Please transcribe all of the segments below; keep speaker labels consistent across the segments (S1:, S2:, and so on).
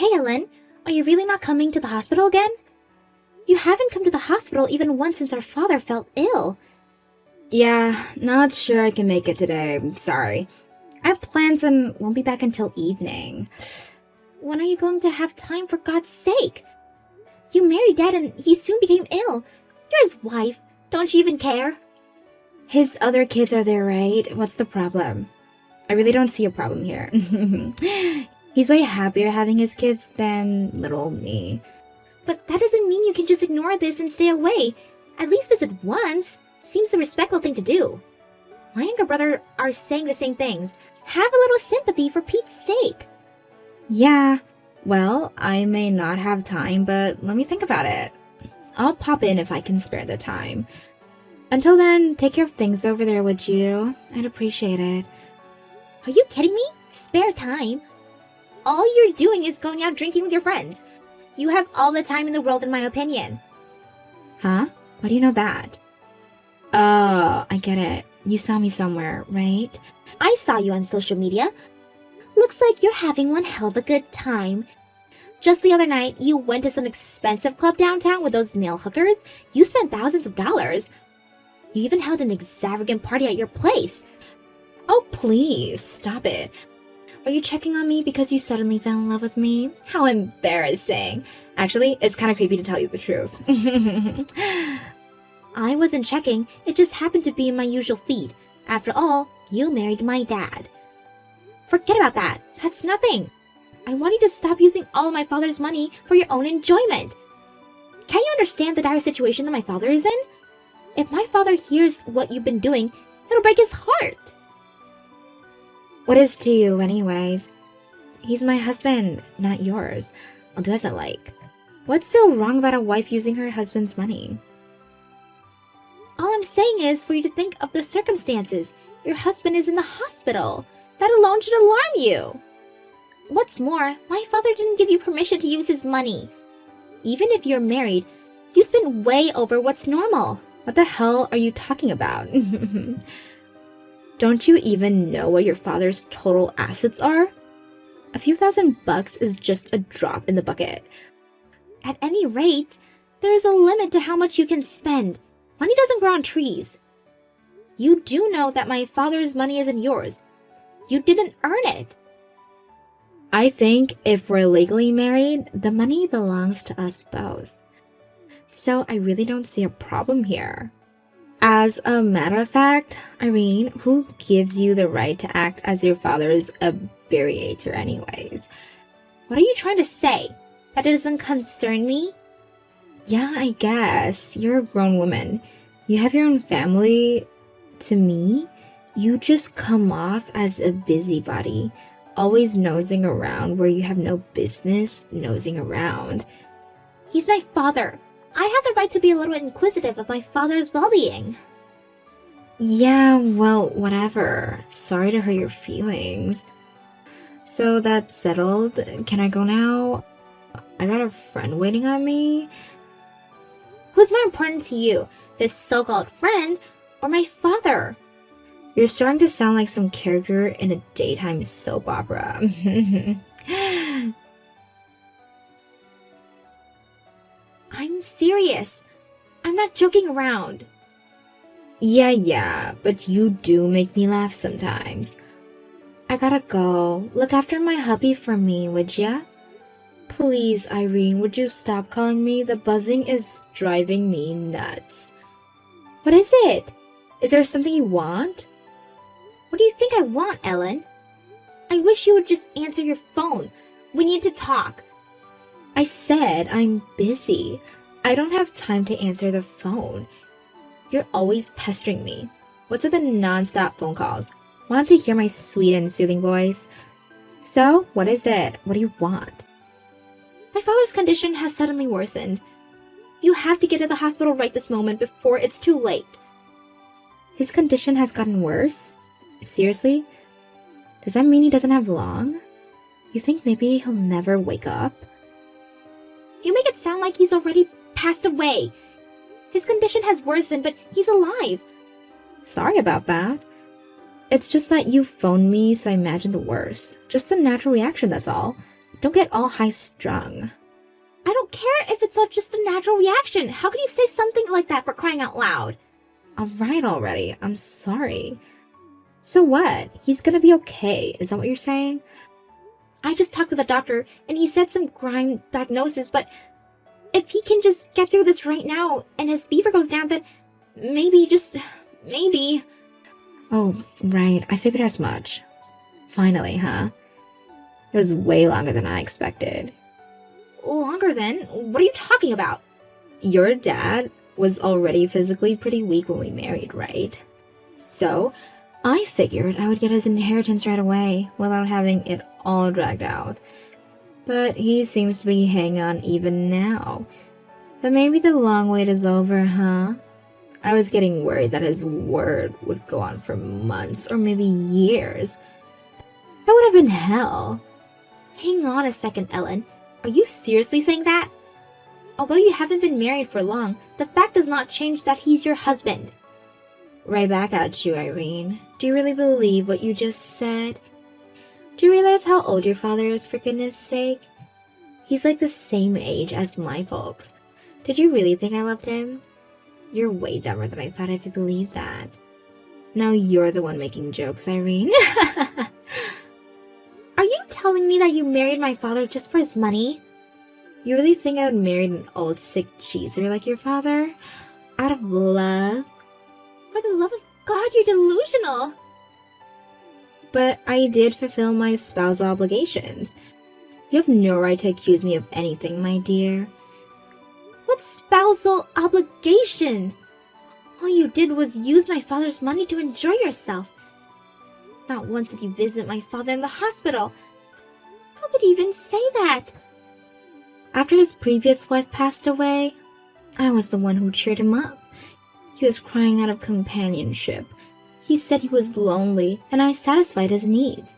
S1: Hey Ellen, are you really not coming to the hospital again? You haven't come to the hospital even once since our father fell ill.
S2: Yeah, not sure I can make it today. Sorry. I have plans and won't be back until evening.
S1: When are you going to have time, for God's sake? You married Dad and he soon became ill. You're his wife. Don't you even care?
S2: His other kids are there, right? What's the problem? I really don't see a problem here. He's way happier having his kids than little old me.
S1: But that doesn't mean you can just ignore this and stay away. At least visit once. Seems the respectful thing to do. My younger brother are saying the same things. Have a little sympathy for Pete's sake.
S2: Yeah, well, I may not have time, but let me think about it. I'll pop in if I can spare the time. Until then, take care of things over there, would you? I'd appreciate it.
S1: Are you kidding me? Spare time? All you're doing is going out drinking with your friends. You have all the time in the world, in my opinion.
S2: Huh? Why do you know that? Oh, I get it. You saw me somewhere, right?
S1: I saw you on social media. Looks like you're having one hell of a good time. Just the other night, you went to some expensive club downtown with those male hookers. You spent thousands of dollars. You even held an extravagant party at your place.
S2: Oh, please, stop it. Are you checking on me because you suddenly fell in love with me? How embarrassing. Actually, it's kind of creepy to tell you the truth.
S1: I wasn't checking. It just happened to be in my usual feed. After all, you married my dad. Forget about that. That's nothing. I want you to stop using all of my father's money for your own enjoyment. Can't you understand the dire situation that my father is in? If my father hears what you've been doing, it'll break his heart.
S2: What is to you, anyways? He's my husband, not yours. I'll do as I like. What's so wrong about a wife using her husband's money?
S1: All I'm saying is for you to think of the circumstances. Your husband is in the hospital. That alone should alarm you. What's more, my father didn't give you permission to use his money. Even if you're married, you spend way over what's normal.
S2: What the hell are you talking about? Don't you even know what your father's total assets are? A few $1,000 is just a drop in the bucket.
S1: At any rate, there is a limit to how much you can spend. Money doesn't grow on trees. You do know that my father's money isn't yours. You didn't earn it.
S2: I think if we're legally married, the money belongs to us both. So I really don't see a problem here. As a matter of fact, Irene, who gives you the right to act as your father's abbreviator anyways?
S1: What are you trying to say? That it doesn't concern me?
S2: Yeah, I guess. You're a grown woman. You have your own family. To me, you just come off as a busybody, always nosing around where you have no business nosing around.
S1: He's my father. I have the right to be a little inquisitive of my father's well-being.
S2: Yeah, well, whatever. Sorry to hurt your feelings. So that's settled. Can I go now? I got a friend waiting on me.
S1: Who's more important to you, this so-called friend or my father?
S2: You're starting to sound like some character in a daytime soap opera.
S1: I'm serious. I'm not joking around.
S2: Yeah, but you do make me laugh sometimes. I gotta go. Look after my hubby for me, would ya? Please, Irene, would you stop calling me? The buzzing is driving me nuts.
S1: What is it?
S2: Is there something you want?
S1: What do you think I want, Ellen? I wish you would just answer your phone. We need to talk.
S2: I said I'm busy. I don't have time to answer the phone. You're always pestering me. What's with the non-stop phone calls? Want to hear my sweet and soothing voice? So, what is it? What do you want?
S1: My father's condition has suddenly worsened. You have to get to the hospital right this moment before it's too late.
S2: His condition has gotten worse? Seriously? Does that mean he doesn't have long? You think maybe he'll never wake up?
S1: You make it sound like he's already passed away. His condition has worsened, but he's alive.
S2: Sorry about that. It's just that you phoned me, so I imagined the worst. Just a natural reaction, that's all. Don't get all high-strung.
S1: I don't care if it's just a natural reaction. How can you say something like that, for crying out loud?
S2: Alright already, I'm sorry. So what? He's gonna be okay, is that what you're saying?
S1: I just talked to the doctor, and he said some grind diagnosis, but if he can just get through this right now, and his fever goes down, then maybe, just maybe.
S2: Oh, right, I figured as much. Finally, huh? It was way longer than I expected.
S1: Longer than? What are you talking about?
S2: Your dad was already physically pretty weak when we married, right? So, I figured I would get his inheritance right away without having it all dragged out. But he seems to be hanging on even now. But maybe the long wait is over, huh? I was getting worried that his word would go on for months or maybe years. That would have been hell.
S1: Hang on a second, Ellen. Are you seriously saying that? Although you haven't been married for long, the fact does not change that he's your husband.
S2: Right back at you, Irene. Do you really believe what you just said? Do you realize how old your father is, for goodness sake? He's like the same age as my folks. Did you really think I loved him? You're way dumber than I thought if you believed that. Now you're the one making jokes, Irene.
S1: Are you telling me that you married my father just for his money?
S2: You really think I would marry an old sick cheeser like your father? Out of love?
S1: For the love of God, you're delusional.
S2: But I did fulfill my spousal obligations. You have no right to accuse me of anything, my dear.
S1: What spousal obligation? All you did was use my father's money to enjoy yourself. Not once did you visit my father in the hospital. How could you even say that?
S2: After his previous wife passed away, I was the one who cheered him up. He was crying out of companionship. He said he was lonely, and I satisfied his needs.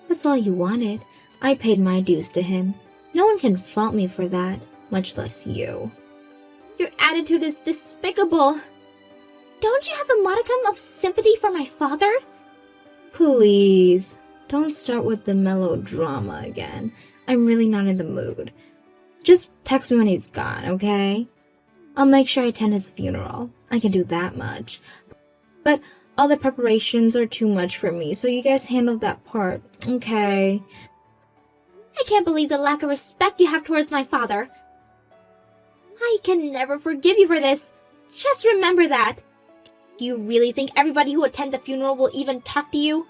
S2: That's all you wanted. I paid my dues to him. No one can fault me for that, much less you.
S1: Your attitude is despicable. Don't you have a modicum of sympathy for my father?
S2: Please, don't start with the melodrama again. I'm really not in the mood. Just text me when he's gone, okay? I'll make sure I attend his funeral. I can do that much. But all the preparations are too much for me, so you guys handle that part, okay?
S1: I can't believe the lack of respect you have towards my father. I can never forgive you for this. Just remember that. Do you really think everybody who attend the funeral will even talk to you?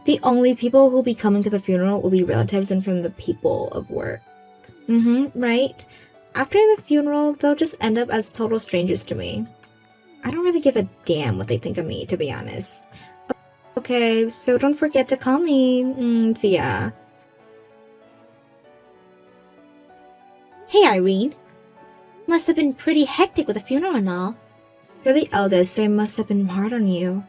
S2: The only people who'll be coming to the funeral will be relatives and from the people of work. Right? After the funeral, they'll just end up as total strangers to me. I don't really give a damn what they think of me, to be honest. Okay, so don't forget to call me. See ya.
S1: Hey, Irene. Must have been pretty hectic with the funeral and all.
S2: You're the eldest, so I must have been hard on you.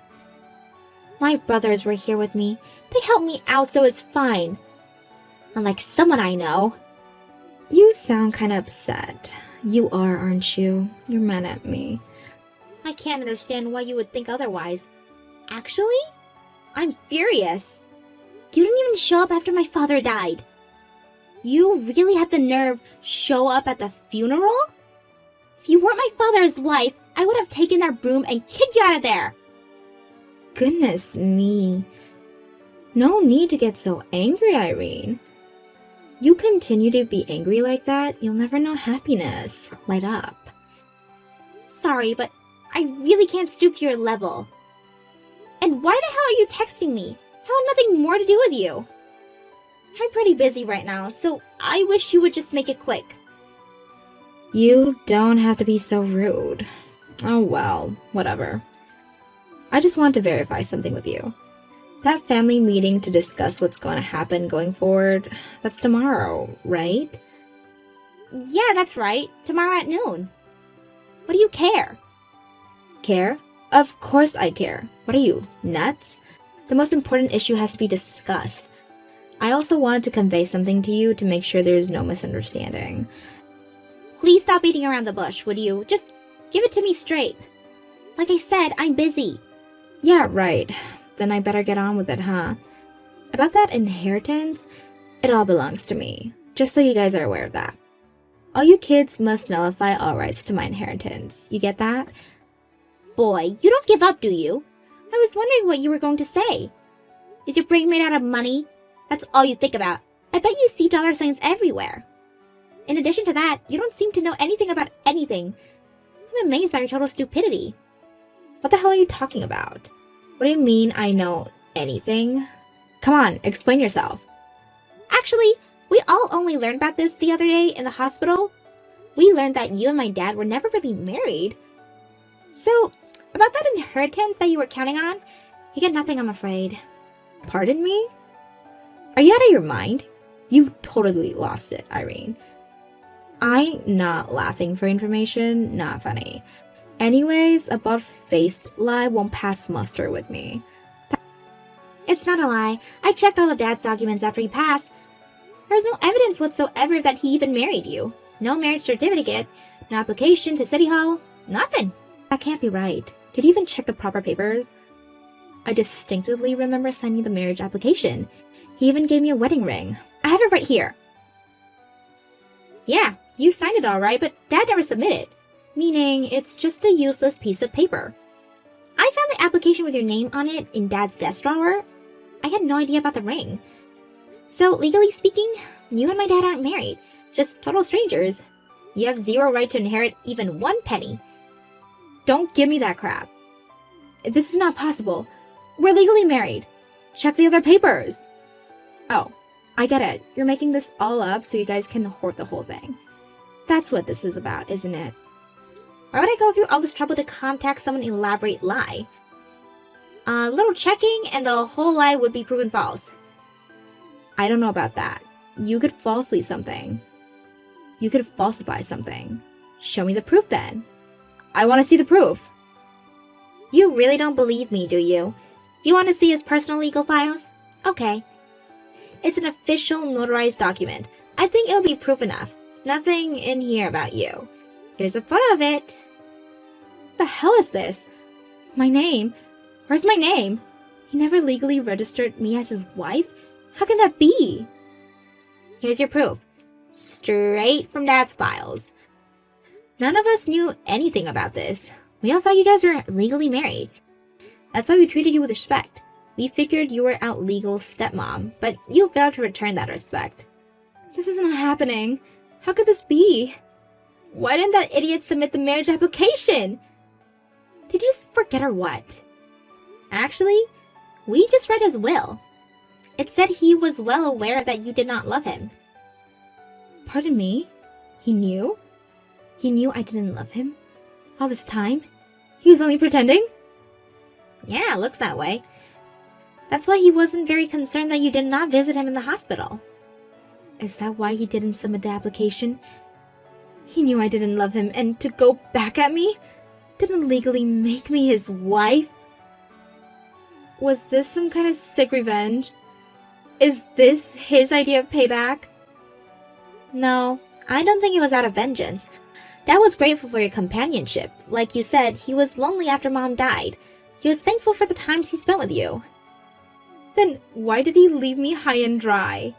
S1: My brothers were here with me. They helped me out, so it's fine. Unlike someone I know.
S2: You sound kinda upset. You are, aren't you? You're mad at me.
S1: I can't understand why you would think otherwise. Actually, I'm furious. You didn't even show up after my father died. You really had the nerve show up at the funeral? If you weren't my father's wife, I would have taken their broom and kicked you out of there.
S2: Goodness me. No need to get so angry, Irene. You continue to be angry like that, you'll never know happiness. Light up.
S1: Sorry, but I really can't stoop to your level. And why the hell are you texting me? I have nothing more to do with you. I'm pretty busy right now, so I wish you would just make it quick.
S2: You don't have to be so rude. Oh well, whatever. I just want to verify something with you. That family meeting to discuss what's going to happen going forward, that's tomorrow, right?
S1: Yeah, that's right. Tomorrow at noon. What do you care?
S2: Care? Of course I care. What are you, nuts? The most important issue has to be discussed. I also wanted to convey something to you to make sure there is no misunderstanding.
S1: Please stop beating around the bush, would you? Just give it to me straight. Like I said, I'm busy.
S2: Yeah, right. Then I better get on with it, huh? About that inheritance, It all belongs to me, just so you guys are aware of that. All you kids must nullify all rights to my inheritance. You get that?
S1: Boy, you don't give up, do you? I was wondering what you were going to say. Is your brain made out of money? That's all you think about. I bet you see dollar signs everywhere. In addition to that, you don't seem to know anything about anything. I'm amazed by your total stupidity.
S2: What the hell are you talking about? What do you mean I know anything? Come on, explain yourself.
S1: Actually, we all only learned about this the other day in the hospital. We learned that you and my dad were never really married. So, about that inheritance that you were counting on, you get nothing, I'm afraid.
S2: Pardon me? Are you out of your mind? You've totally lost it, Irene. I'm not laughing for information, not funny. Anyways, a butt-faced lie won't pass muster with me.
S1: It's not a lie. I checked all of Dad's documents after he passed. There's no evidence whatsoever that he even married you. No marriage certificate, no application to City Hall, nothing.
S2: That can't be right. Did you even check the proper papers? I distinctly remember signing the marriage application. He even gave me a wedding ring. I have it right here.
S1: Yeah, you signed it all right, but Dad never submitted. Meaning, it's just a useless piece of paper. I found the application with your name on it in Dad's desk drawer. I had no idea about the ring. So, legally speaking, you and my dad aren't married. Just total strangers. You have zero right to inherit even 1 penny.
S2: Don't give me that crap. This is not possible. We're legally married. Check the other papers. Oh, I get it. You're making this all up so you guys can hoard the whole thing. That's what this is about, isn't it?
S1: Why would I go through all this trouble to contact someone elaborate lie? A little checking and the whole lie would be proven false.
S2: I don't know about that. You could falsely something. You could falsify something. Show me the proof then. I want to see the proof.
S1: You really don't believe me, do you? You want to see his personal legal files? Okay. It's an official notarized document. I think it'll be proof enough. Nothing in here about you. Here's a photo of it.
S2: What the hell is this? My name? Where's my name? He never legally registered me as his wife? How can that be?
S1: Here's your proof. Straight from Dad's files. None of us knew anything about this. We all thought you guys were legally married. That's why we treated you with respect. We figured you were our legal stepmom, but you failed to return that respect.
S2: This is not happening. How could this be? Why didn't that idiot submit the marriage application?
S1: Did you just forget or what? Actually, we just read his will. It said he was well aware that you did not love him.
S2: Pardon me? He knew? He knew I didn't love him? All this time? He was only pretending?
S1: Yeah, looks that way. That's why he wasn't very concerned that you did not visit him in the hospital.
S2: Is that why he didn't submit the application? He knew I didn't love him, and to go back at me? Didn't legally make me his wife? Was this some kind of sick revenge? Is this his idea of payback?
S1: No, I don't think it was out of vengeance. Dad was grateful for your companionship. Like you said, he was lonely after Mom died. He was thankful for the times he spent with you.
S2: Then why did he leave me high and dry?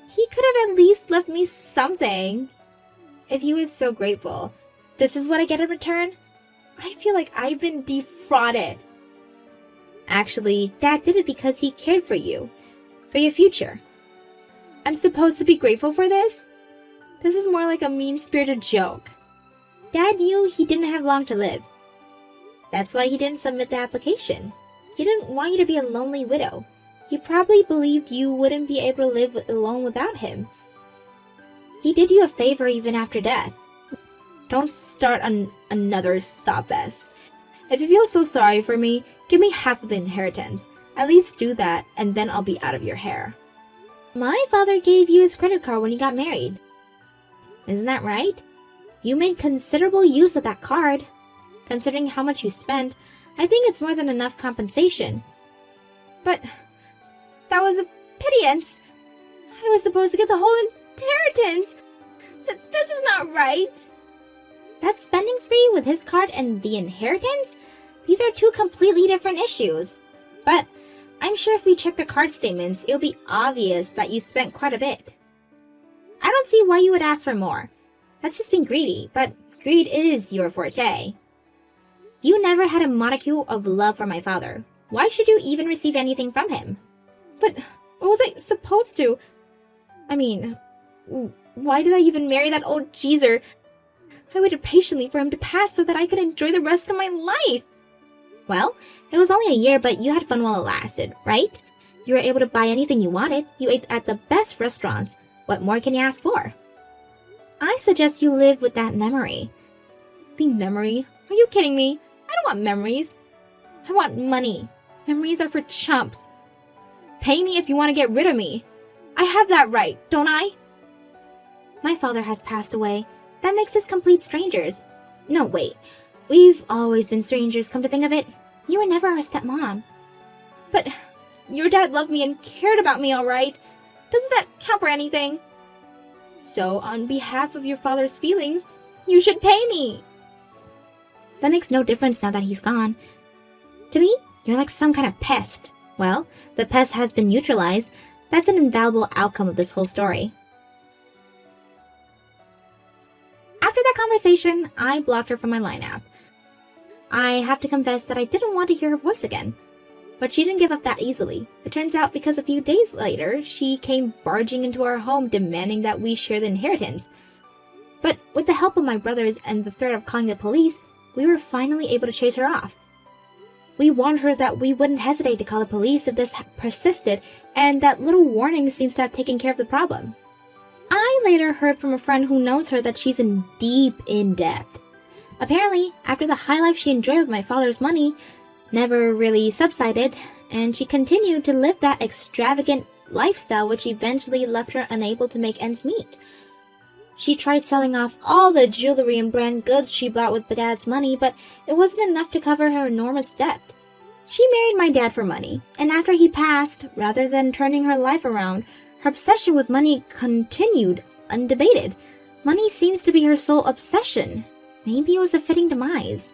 S1: He could have at least left me something. If he was so grateful, this is what I get in return?
S2: I feel like I've been defrauded.
S1: Actually, Dad did it because he cared for you. For your future.
S2: I'm supposed to be grateful for this? This is more like a mean-spirited joke.
S1: Dad knew he didn't have long to live. That's why he didn't submit the application. He didn't want you to be a lonely widow. He probably believed you wouldn't be able to live alone without him. He did you a favor even after death.
S2: Don't start on another sob fest. If you feel so sorry for me, give me half of the inheritance. At least do that, and then I'll be out of your hair.
S1: My father gave you his credit card when he got married. Isn't that right? You made considerable use of that card. Considering how much you spent, I think it's more than enough compensation.
S2: But that was a pittance. I was supposed to get the whole inheritance. This is not right.
S1: That spending spree with his card and the inheritance? These are two completely different issues. But I'm sure if we check the card statements, it'll be obvious that you spent quite a bit. I don't see why you would ask for more. That's just being greedy, but greed is your forte. You never had a modicum of love for my father. Why should you even receive anything from him? But what was I supposed to? I mean, why did I even marry that old geezer? I waited patiently for him to pass so that I could enjoy the rest of my life. Well, it was only a year, but you had fun while it lasted, right? You were able to buy anything you wanted. You ate at the best restaurants. What more can you ask for? I suggest you live with that memory. The memory? Are you kidding me? I don't want memories. I want money. Memories are for chumps. Pay me if you want to get rid of me. I have that right, don't I? My father has passed away. That makes us complete strangers. No, wait. We've always been strangers, come to think of it. You were never our stepmom. But your dad loved me and cared about me, all right? Doesn't that count for anything? So, on behalf of your father's feelings, you should pay me. That makes no difference now that he's gone. To me, you're like some kind of pest. Well, the pest has been neutralized. That's an invaluable outcome of this whole story. After that conversation, I blocked her from my Line app. I have to confess that I didn't want to hear her voice again. But she didn't give up that easily. It turns out because a few days later, she came barging into our home demanding that we share the inheritance. But with the help of my brothers and the threat of calling the police, we were finally able to chase her off. We warned her that we wouldn't hesitate to call the police if this persisted, and that little warning seems to have taken care of the problem. I later heard from a friend who knows her that she's in deep in debt. Apparently, after the high life she enjoyed with my father's money never really subsided, and she continued to live that extravagant lifestyle which eventually left her unable to make ends meet. She tried selling off all the jewelry and brand goods she bought with Dad's money, but it wasn't enough to cover her enormous debt. She married my dad for money, and after he passed, rather than turning her life around, her obsession with money continued undebated. Money seems to be her sole obsession. Maybe it was a fitting demise.